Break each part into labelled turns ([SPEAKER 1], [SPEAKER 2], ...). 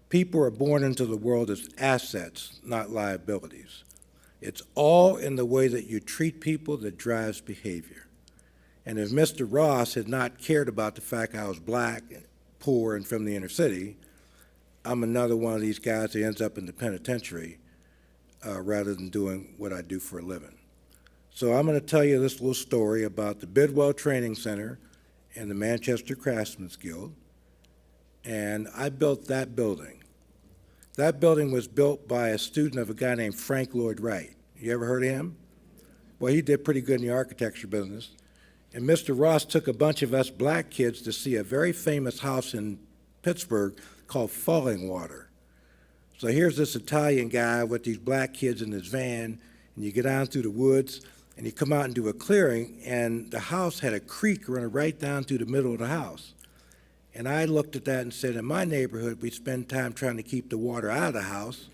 [SPEAKER 1] People are born into the world as assets, not liabilities. It's all in the way that you treat people that drives behavior. And if Mr. Ross had not cared about the fact I was black, poor, and from the inner city, I'm another one of these guys that ends up in the penitentiary rather than doing what I do for a living. So I'm going to tell you this little story about the Bidwell Training Center and the Manchester Craftsmen's Guild. And I built that building. That building was built by a student of a guy named Frank Lloyd Wright. You ever heard of him? Well, he did pretty good in the architecture business. And Mr. Ross took a bunch of us black kids to see a very famous house in Pittsburgh called Falling Water. So here's this Italian guy with these black kids in his van, and you get down through the woods, and you come out into a clearing, and the house had a creek running right down through the middle of the house. And I looked at that and said, in my neighborhood, we spend time trying to keep the water out of the house.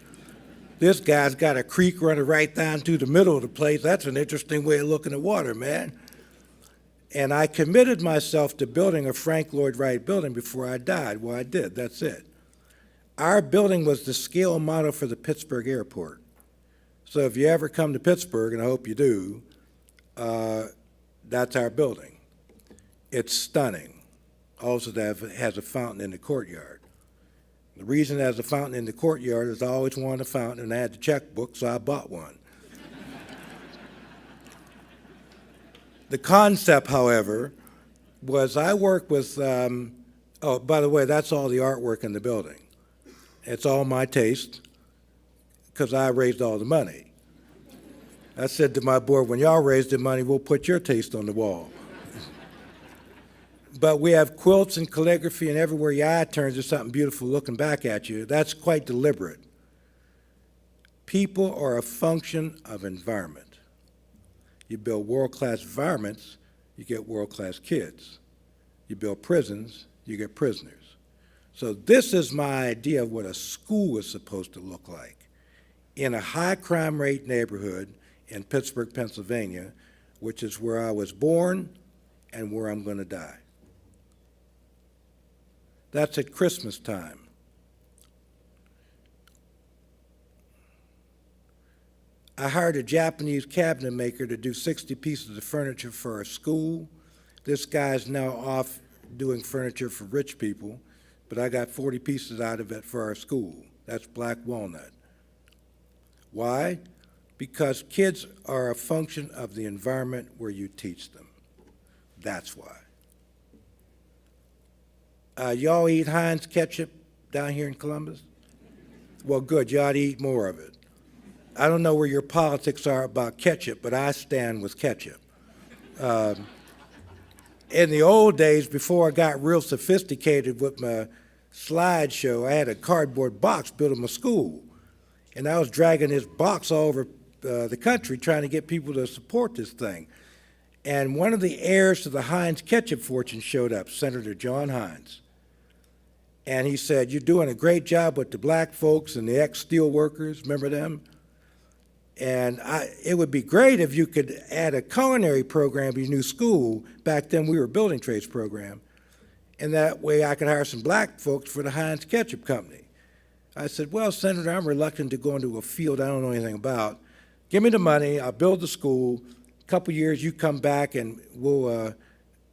[SPEAKER 1] This guy's got a creek running right down through the middle of the place. That's an interesting way of looking at water, man. And I committed myself to building a Frank Lloyd Wright building before I died. Well, I did. That's it. Our building was the scale model for the Pittsburgh airport. So if you ever come to Pittsburgh, and I hope you do, that's our building. It's stunning. Also, that has a fountain in the courtyard. The reason it has a fountain in the courtyard is I always wanted a fountain, and I had the checkbook, so I bought one. The concept, however, was I worked with, oh, by the way, that's all the artwork in the building. It's all my taste, because I raised all the money. I said to my board, when y'all raise the money, we'll put your taste on the wall. But we have quilts and calligraphy, and everywhere your eye turns, there's something beautiful looking back at you. That's quite deliberate. People are a function of environment. You build world-class environments, you get world-class kids. You build prisons, you get prisoners. So this is my idea of what a school is supposed to look like. In a high crime rate neighborhood in Pittsburgh, Pennsylvania, which is where I was born and where I'm going to die. That's at Christmas time. I hired a Japanese cabinet maker to do 60 pieces of furniture for a school. This guy's now off doing furniture for rich people, but I got 40 pieces out of it for our school. That's black walnut. Why? Because kids are a function of the environment where you teach them. That's why. Y'all eat Heinz ketchup down here in Columbus? Well, good, you ought to eat more of it. I don't know where your politics are about ketchup, but I stand with ketchup. In the old days, before I got real sophisticated with my slideshow, I had a cardboard box built in my school. And I was dragging this box all over the country trying to get people to support this thing. And one of the heirs to the Heinz ketchup fortune showed up, Senator John Heinz. And he said, you're doing a great job with the black folks and the ex-steel workers, remember them? And it would be great if you could add a culinary program to your new school. Back then we were a building trades program. And that way I could hire some black folks for the Heinz Ketchup Company. I said, well, Senator, I'm reluctant to go into a field I don't know anything about. Give me the money, I'll build the school. A couple years you come back and we'll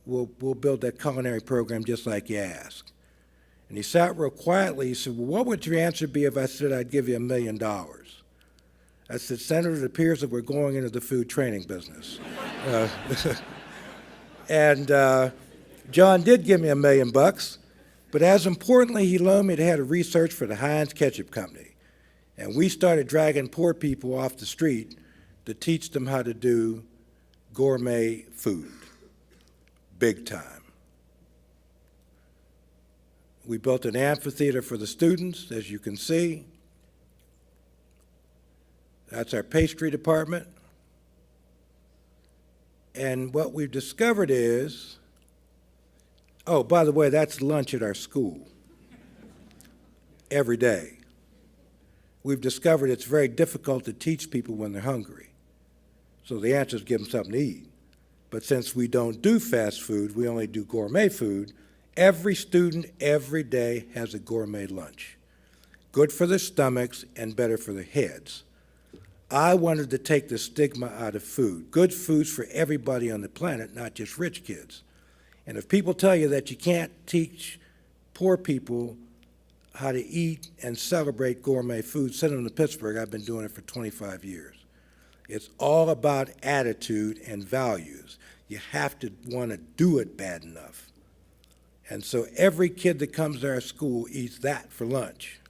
[SPEAKER 1] build that culinary program just like you asked. And he sat real quietly. He said, well, what would your answer be if I said I'd give you $1 million? I said, Senator, it appears that we're going into the food training business. And John did give me $1 million, but as importantly, he loaned me to head of research for the Heinz Ketchup Company. And we started dragging poor people off the street to teach them how to do gourmet food, big time. We built an amphitheater for the students, as you can see. That's our pastry department. And what we've discovered is, oh, by the way, that's lunch at our school every day. We've discovered it's very difficult to teach people when they're hungry. So the answer is give them something to eat. But since we don't do fast food, we only do gourmet food, every student every day has a gourmet lunch. good for their stomachs and better for their heads. I wanted to take the stigma out of food. Good food's for everybody on the planet, not just rich kids. And if people tell you that you can't teach poor people how to eat and celebrate gourmet food, send them to Pittsburgh. I've been doing it for 25 years. It's all about attitude and values. You have to want to do it bad enough. And so every kid that comes to our school eats that for lunch.